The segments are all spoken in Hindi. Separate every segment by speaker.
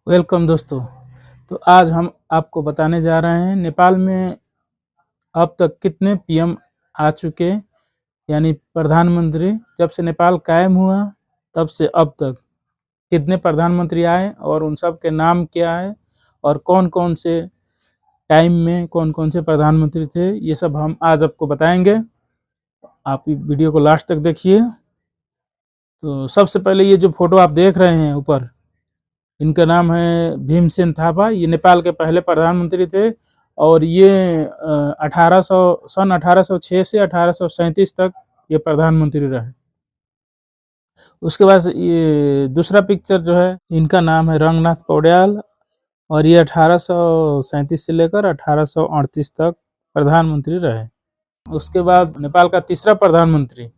Speaker 1: वेलकम दोस्तों। तो आज हम आपको बताने जा रहे हैं नेपाल में अब तक कितने पीएम आ चुके, यानी प्रधानमंत्री। जब से नेपाल कायम हुआ तब से अब तक कितने प्रधानमंत्री आए और उन सब के नाम क्या है और कौन कौन से टाइम में कौन कौन से प्रधानमंत्री थे, ये सब हम आज आपको बताएंगे। आप वीडियो को लास्ट तक देखिए। तो सबसे पहले ये जो फोटो आप देख रहे हैं ऊपर, इनका नाम है भीमसेन थापा। ये नेपाल के पहले प्रधानमंत्री थे और ये 1800 सन 1806 से 1837 तक ये प्रधानमंत्री रहे। उसके बाद ये दूसरा पिक्चर जो है, इनका नाम है रंगनाथ पौड्याल और ये 1837 से लेकर 1838 तक प्रधानमंत्री रहे। उसके बाद नेपाल का तीसरा प्रधानमंत्री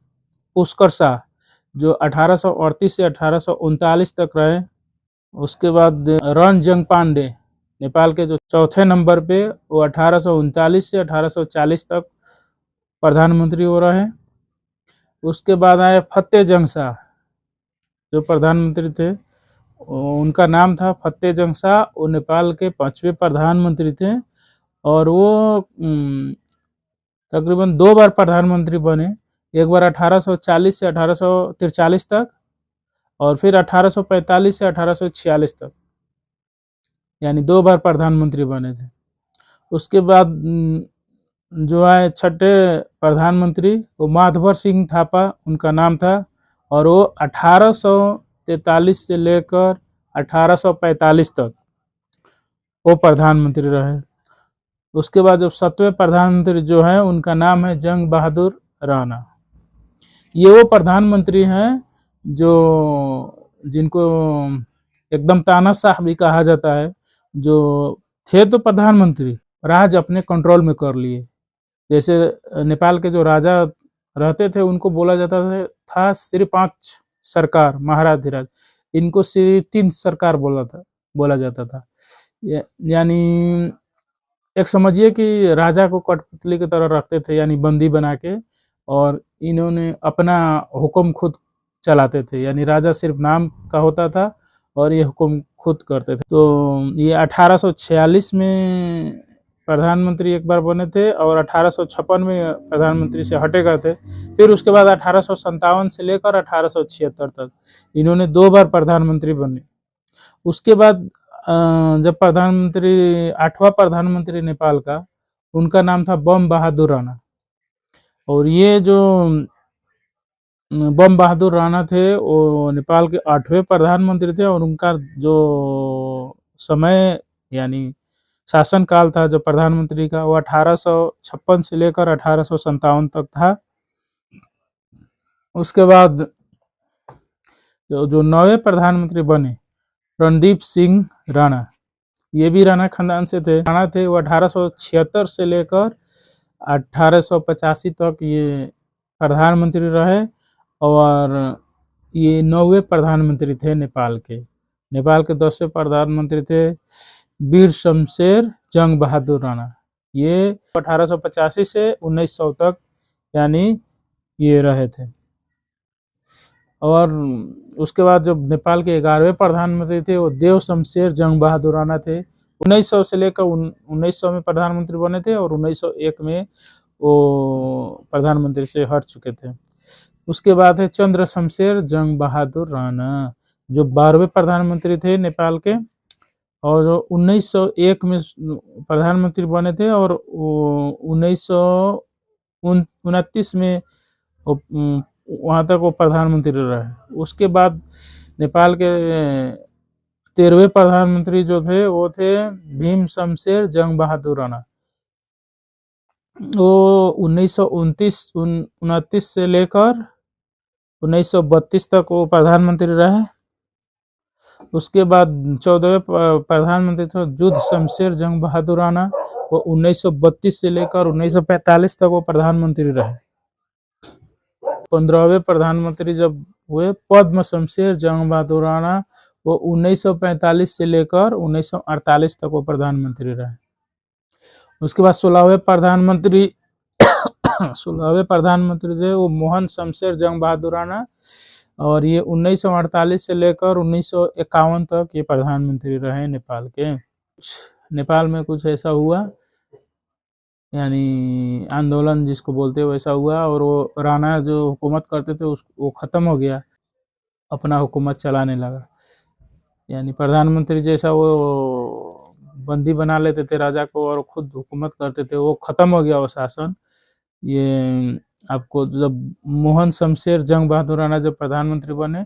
Speaker 1: पुष्कर शाह, जो 1838 से 1839 तक रहे। उसके बाद रणजंग पांडे, नेपाल के जो चौथे नंबर पे, वो 1839 से 1840 तक प्रधानमंत्री हो रहे। उसके बाद आए फतेह जंग शाह, जो प्रधानमंत्री थे, उनका नाम था फतेह जंग शाह। वो नेपाल के 5वें प्रधानमंत्री थे और वो तकरीबन 2 बार प्रधानमंत्री बने। एक बार 1840 से 1843 तक और फिर 1845 से 1846 तक, यानी 2 बार प्रधानमंत्री बने थे। उसके बाद जो आए छठे प्रधानमंत्री, वो माधवर सिंह थापा उनका नाम था और वो 1843 से लेकर 1845 तक वो प्रधानमंत्री रहे। उसके बाद जब 7वें प्रधानमंत्री जो है, उनका नाम है जंग बहादुर राणा। ये वो प्रधानमंत्री हैं जो जिनको एकदम तानाशाह भी कहा जाता है, जो थे तो प्रधानमंत्री, राज अपने कंट्रोल में कर लिए। जैसे नेपाल के जो राजा रहते थे, उनको बोला जाता था श्री 5 सरकार महाराधिराज, इनको श्री 3 सरकार बोला जाता था। यानी एक समझिए कि राजा को कठपुतली की तरह रखते थे, यानी बंदी बना के, और इन्होंने अपना हुक्म खुद चलाते थे। यानी राजा सिर्फ नाम का होता था और ये हुक्म खुद करते थे। तो ये 1846 में प्रधानमंत्री एक बार बने थे और 1856 में प्रधानमंत्री से हटे गए थे। फिर उसके बाद 1857 से लेकर 1876 तक इन्होंने 2 बार प्रधानमंत्री बने। उसके बाद जब प्रधानमंत्री 8वां प्रधानमंत्री नेपाल का, उनका नाम था बम बहादुर राणा। और ये जो बम बहादुर राणा थे, वो नेपाल के 8वें प्रधानमंत्री थे और उनका जो समय यानी शासन काल था जो प्रधानमंत्री का, वो 1856 से लेकर 1857 तक था। उसके बाद जो 9वें प्रधानमंत्री बने, रणदीप सिंह राणा, ये भी राणा खानदान से थे। राणा थे वो 1876 से लेकर 1885 तक ये प्रधानमंत्री रहे और ये 9वें प्रधानमंत्री थे नेपाल के। नेपाल के 10वें प्रधानमंत्री थे वीर शमशेर जंग बहादुर राणा। ये 1885 से 1900 तक यानी ये रहे थे। और उसके बाद जो नेपाल के 11वें प्रधानमंत्री थे, वो देव शमशेर जंग बहादुर राणा थे। 1900 से लेकर 1900 में प्रधानमंत्री बने थे और 1901 में वो प्रधानमंत्री से हट चुके थे। उसके बाद है चंद्र शमशेर जंग बहादुर राणा, जो 12वें प्रधानमंत्री थे नेपाल के और 1901 में प्रधानमंत्री बने थे और 1929 में वहाँ तक वो प्रधानमंत्री रहे। उसके बाद नेपाल के 13वें प्रधानमंत्री जो थे, वो थे भीम शमशेर जंग बहादुर राणा। वो 1929 से लेकर 1932 तक वो प्रधानमंत्री रहे। उसके बाद 14वें प्रधानमंत्री थे जुद्ध शमशेर जंग बहादुर राणा। वो 1932 से लेकर 1945 तक वो प्रधानमंत्री रहे। 15वें प्रधानमंत्री जब हुए पद्म शमशेर जंग बहादुर राणा, वो 1945 से लेकर 1948 तक वो प्रधानमंत्री रहे। उसके बाद 16वें प्रधानमंत्री थे वो मोहन शमशेर जंग बहादुर राणा और ये 1948 से लेकर 1951 तक ये प्रधानमंत्री रहे नेपाल के। नेपाल में कुछ ऐसा हुआ, यानी आंदोलन जिसको बोलते हैं वैसा हुआ, और वो राणा जो हुकूमत करते थे वो ख़त्म हो गया, अपना हुकूमत चलाने लगा। यानी प्रधानमंत्री जैसा वो बंदी बना लेते थे राजा को और खुद हुकूमत करते थे, वो ख़त्म हो गया वो शासन। ये आपको जब मोहन शमशेर जंग बहादुर राणा जब प्रधानमंत्री बने,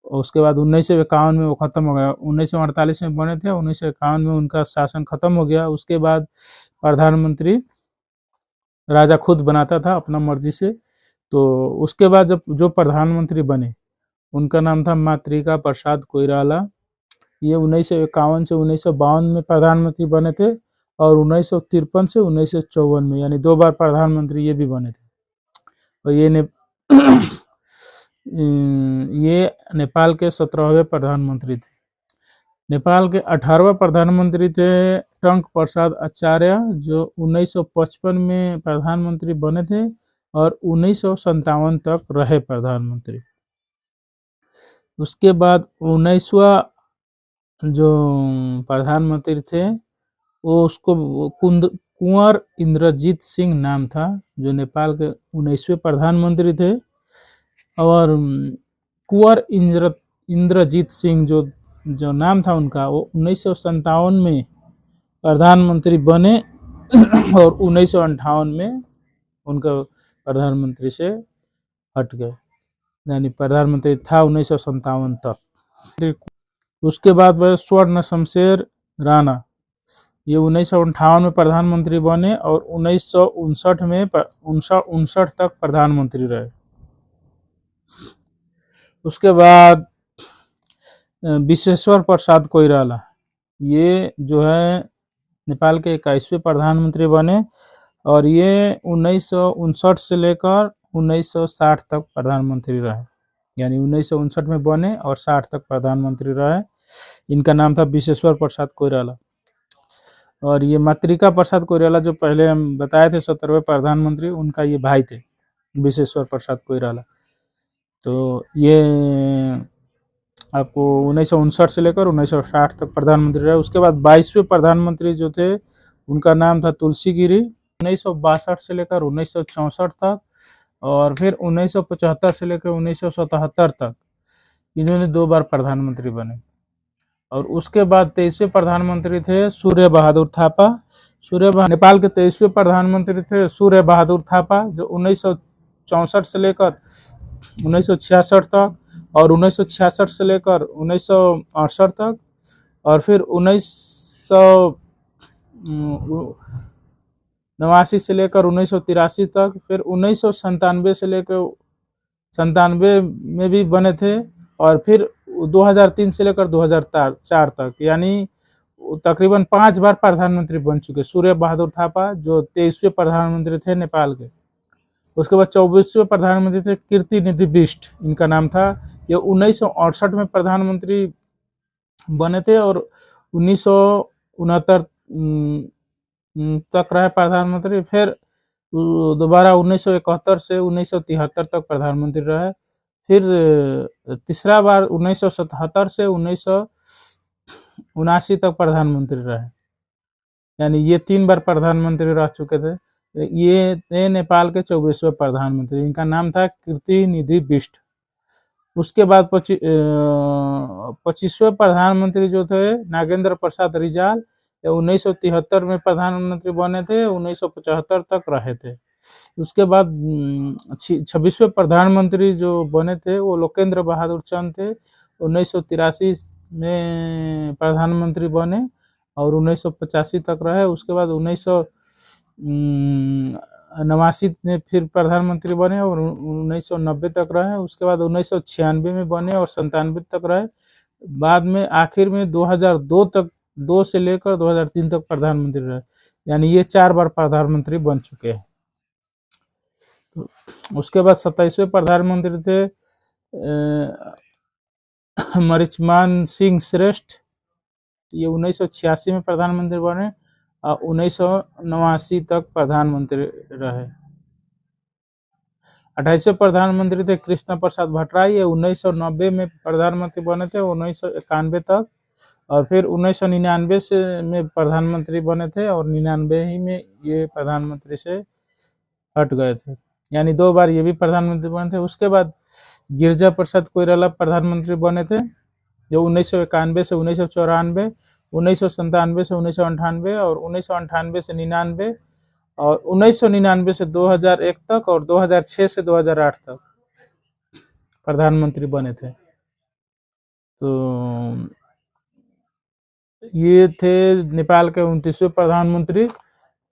Speaker 1: उसके बाद 1951 में वो ख़त्म हो गया। 1948 में बने थे, 1951 में उनका शासन ख़त्म हो गया। उसके बाद प्रधानमंत्री राजा खुद बनाता था अपना मर्जी से। तो उसके बाद जब जो प्रधानमंत्री बने उनका नाम था मातृका प्रसाद कोइराला। ये 1951 से 1952 में प्रधानमंत्री बने थे, और 1953 से 1954 में, यानी 2 बार प्रधानमंत्री ये भी बने थे। और ये नेपाल के 17वें प्रधानमंत्री थे। नेपाल के 18वें प्रधानमंत्री थे टंक प्रसाद आचार्य, जो 1955 में प्रधानमंत्री बने थे और 1957 तक रहे प्रधानमंत्री। उसके बाद 19वां जो प्रधानमंत्री थे वो उसको कुंवर इंद्रजीत सिंह नाम था, जो नेपाल के 19वें प्रधानमंत्री थे। और कुंवर इंद्रजीत सिंह जो नाम था उनका, वो 1957 में प्रधानमंत्री बने और 1958 में उनका प्रधानमंत्री से हट गए, यानी प्रधानमंत्री था 1957 तक। उसके बाद वह स्वर्ण शमशेर राणा, ये 1958 में प्रधानमंत्री बने और 1959 तक प्रधानमंत्री रहे। उसके बाद विश्वेश्वर प्रसाद कोइराला, ये जो है नेपाल के 21वें प्रधानमंत्री बने, और ये 1959 से लेकर 1960 तक प्रधानमंत्री रहे, यानी 1959 में बने और 60 तक प्रधानमंत्री रहे। इनका नाम था विश्वेश्वर प्रसाद कोइराला। और ये मातृका प्रसाद कोइराला जो पहले हम बताए थे 17वें प्रधानमंत्री, उनका ये भाई थे विश्वेश्वर प्रसाद कोइराला। तो ये आपको 1959 से लेकर 1960 तक प्रधानमंत्री रहे। उसके बाद 22वें प्रधानमंत्री जो थे उनका नाम था तुलसी गिरी, 1962 से लेकर 1964 तक, और फिर 1975 से लेकर 1977 तक इन्होंने 2 बार प्रधानमंत्री बने। और उसके बाद 23वें प्रधानमंत्री थे सूर्य बहादुर थापा। नेपाल के 23वें प्रधानमंत्री थे सूर्य बहादुर थापा, जो 1964 से लेकर 1966 तक, और 1966 से लेकर 1968 तक, और फिर 1989 से लेकर 1983 तक, फिर 1997 से लेकर 97 में भी बने थे, और फिर 2003 से लेकर 2004 तक, यानी तकरीबन 5 बार प्रधानमंत्री बन चुके सूर्य बहादुर थापा, जो 23वें प्रधानमंत्री थे नेपाल के। उसके बाद 24वें प्रधानमंत्री थे कीर्ति निधि बिष्ट, इनका नाम था। ये 1968 में प्रधानमंत्री बने थे और 1969 तक रहे प्रधानमंत्री। फिर दोबारा 1971 से 1973 तक प्रधानमंत्री रहे। फिर तीसरा बार 1977 से 1979 तक प्रधानमंत्री रहे, यानी ये 3 बार प्रधानमंत्री रह चुके थे। ये थे नेपाल के 24वें प्रधानमंत्री, इनका नाम था कीर्ति निधि बिष्ट। उसके बाद 25वें प्रधानमंत्री जो थे नागेंद्र प्रसाद रिजाल, 1973 में प्रधानमंत्री बने थे, 1975 तक रहे थे। उसके बाद 26वें प्रधानमंत्री जो बने थे वो लोकेंद्र बहादुर चंद थे, 1983 में प्रधानमंत्री बने और 1985 तक रहे। उसके बाद 1989 में फिर प्रधानमंत्री बने और 1990 तक रहे। उसके बाद 1996 में बने और 97 तक रहे। बाद में आखिर में 2002 तक, 2 से लेकर 2003 तक प्रधानमंत्री रहे, यानी ये 4 बार प्रधानमंत्री बन चुके हैं। तो उसके बाद 27वें प्रधानमंत्री थे मरिचमान सिंह श्रेष्ठ, ये 1986 में प्रधानमंत्री बने और 1989 तक प्रधानमंत्री रहे। 28वें प्रधानमंत्री थे कृष्ण प्रसाद भट्टराई, ये 1990 में प्रधानमंत्री बने थे 1991 तक, और फिर 1999 से में प्रधानमंत्री बने थे और 99 ही में ये प्रधानमंत्री से हट गए थे, यानी 2 बार ये भी प्रधानमंत्री बने थे। उसके बाद गिरिजा प्रसाद कोइराला प्रधानमंत्री बने थे, जो 1991 से 1994, 1997 से 1998 और 1998 से 99 और 1999 से 2001 तक और 2006 से 2008 तक प्रधानमंत्री बने थे। तो ये थे नेपाल के 29वें प्रधानमंत्री।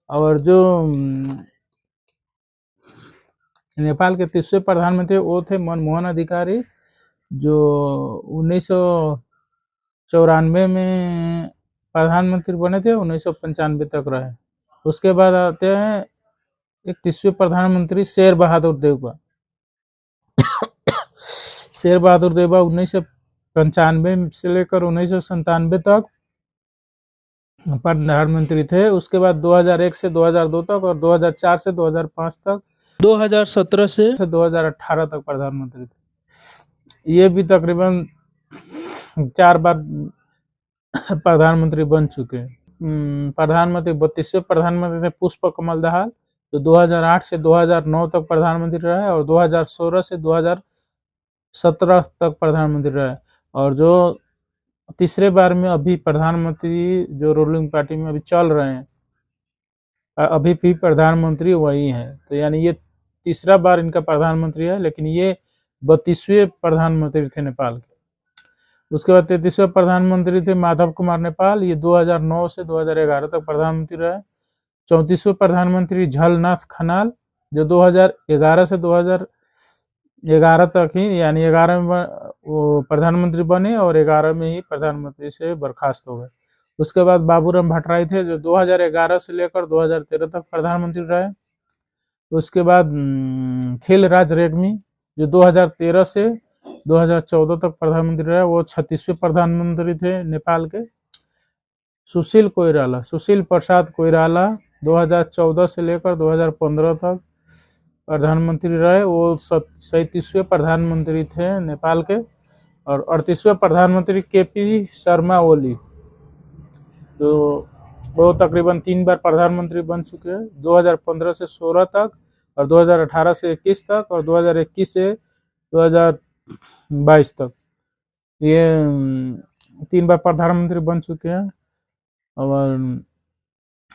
Speaker 1: और जो नेपाल के 30वें प्रधानमंत्री वो थे मनमोहन अधिकारी, जो 1994 में प्रधानमंत्री बने थे, 1995 तक रहे। उसके बाद आते हैं 31वें प्रधानमंत्री शेर बहादुर देउबा। शेर बहादुर देउबा 1995 से लेकर 1997 तक प्रधानमंत्री थे। उसके बाद 2001 से 2002 तक और 2004 से 2005 तक, 2017 से 2018 तक प्रधानमंत्री थे। ये भी तकरीबन 4 बार प्रधानमंत्री बन चुके हैं। प्रधानमंत्री 32वें प्रधानमंत्री थे पुष्प कमल दहाल, जो 2008 से 2009 तक प्रधानमंत्री रहे और 2016 से 2017 तक प्रधानमंत्री रहे। और जो तीसरे बार में अभी प्रधानमंत्री जो रूलिंग पार्टी में अभी चल रहे हैं, अभी भी प्रधानमंत्री वही है। तो यानी ये तीसरा बार इनका प्रधानमंत्री है, लेकिन ये 32वें प्रधानमंत्री थे नेपाल के। उसके बाद 33वें प्रधानमंत्री थे माधव कुमार नेपाल, ये 2009 से 2011 तक प्रधानमंत्री रहे। 34वें प्रधानमंत्री झलनाथ खनाल, जो 2011 से 2011 तक ही, यानी 11 में वो प्रधानमंत्री बने और 11 में ही प्रधानमंत्री से बर्खास्त हो गए। उसके बाद बाबूराम भट्टराई थे, जो 2011 से लेकर 2013 तक प्रधानमंत्री रहे। उसके बाद खिलराज रेग्मी, जो 2013 से 2014 तक प्रधानमंत्री रहे, वो 36वें प्रधानमंत्री थे नेपाल के। सुशील प्रसाद कोइराला 2014 से लेकर 2015 तक प्रधानमंत्री रहे, वो 37वें प्रधानमंत्री थे नेपाल के। और 38वें प्रधानमंत्री केपी शर्मा ओली, तो वो तकरीबन 3 बार प्रधानमंत्री बन चुके हैं, 2015 से 16 तक और 2018 से 21 तक और 2021 से 2022 तक ये 3 बार प्रधानमंत्री बन चुके हैं। और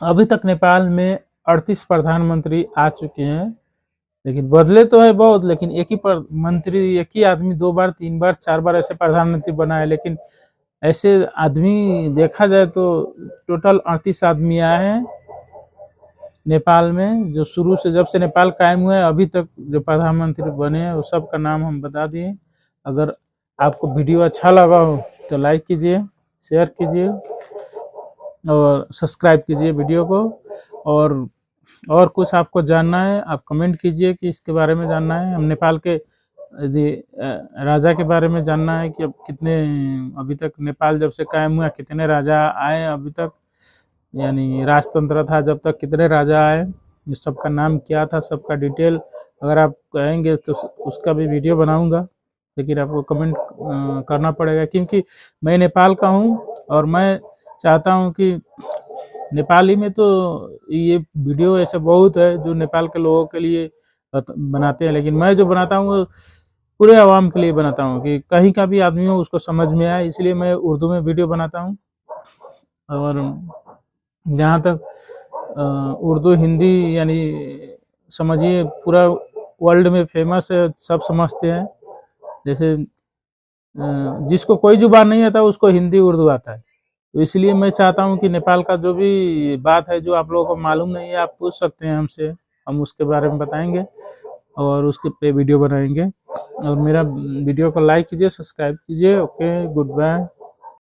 Speaker 1: अभी तक नेपाल में 38 प्रधानमंत्री आ चुके हैं, लेकिन बदले तो है बहुत, लेकिन एक ही आदमी 2 बार 3 बार 4 बार ऐसे प्रधानमंत्री बना है। लेकिन ऐसे आदमी देखा जाए तो टोटल 38 आदमी आए हैं नेपाल में, जो शुरू से जब से नेपाल कायम हुआ है अभी तक जो प्रधानमंत्री बने हैं वो सब का नाम हम बता दिए। अगर आपको वीडियो अच्छा लगा हो तो लाइक कीजिए, शेयर कीजिए और सब्सक्राइब कीजिए वीडियो को। और कुछ आपको जानना है आप कमेंट कीजिए कि इसके बारे में जानना है। हम नेपाल के यदि राजा के बारे में जानना है कि अब कितने, अभी तक नेपाल जब से कायम हुआ कितने राजा आए अभी तक, यानी राजतंत्र था जब तक कितने राजा आए, सबका नाम क्या था, सबका डिटेल अगर आप कहेंगे तो उसका भी वीडियो बनाऊंगा। लेकिन आपको कमेंट करना पड़ेगा, क्योंकि मैं नेपाल का हूँ और मैं चाहता हूँ कि नेपाली में तो ये वीडियो ऐसे बहुत है जो नेपाल के लोगों के लिए बनाते हैं, लेकिन मैं जो बनाता हूँ पूरे आवाम के लिए बनाता हूँ कि कहीं का भी आदमी हो उसको समझ में आए, इसलिए मैं उर्दू में वीडियो बनाता हूँ। और जहाँ तक उर्दू हिंदी यानी समझिए पूरा वर्ल्ड में फेमस है, सब समझते हैं। जैसे जिसको कोई जुबान नहीं आता उसको हिंदी उर्दू आता है, तो इसलिए मैं चाहता हूं कि नेपाल का जो भी बात है जो आप लोगों को मालूम नहीं है आप पूछ सकते हैं हमसे, हम उसके बारे में बताएंगे और उसके पे वीडियो बनाएंगे। और मेरा वीडियो को लाइक कीजिए, सब्सक्राइब कीजिए। Okay, good bye.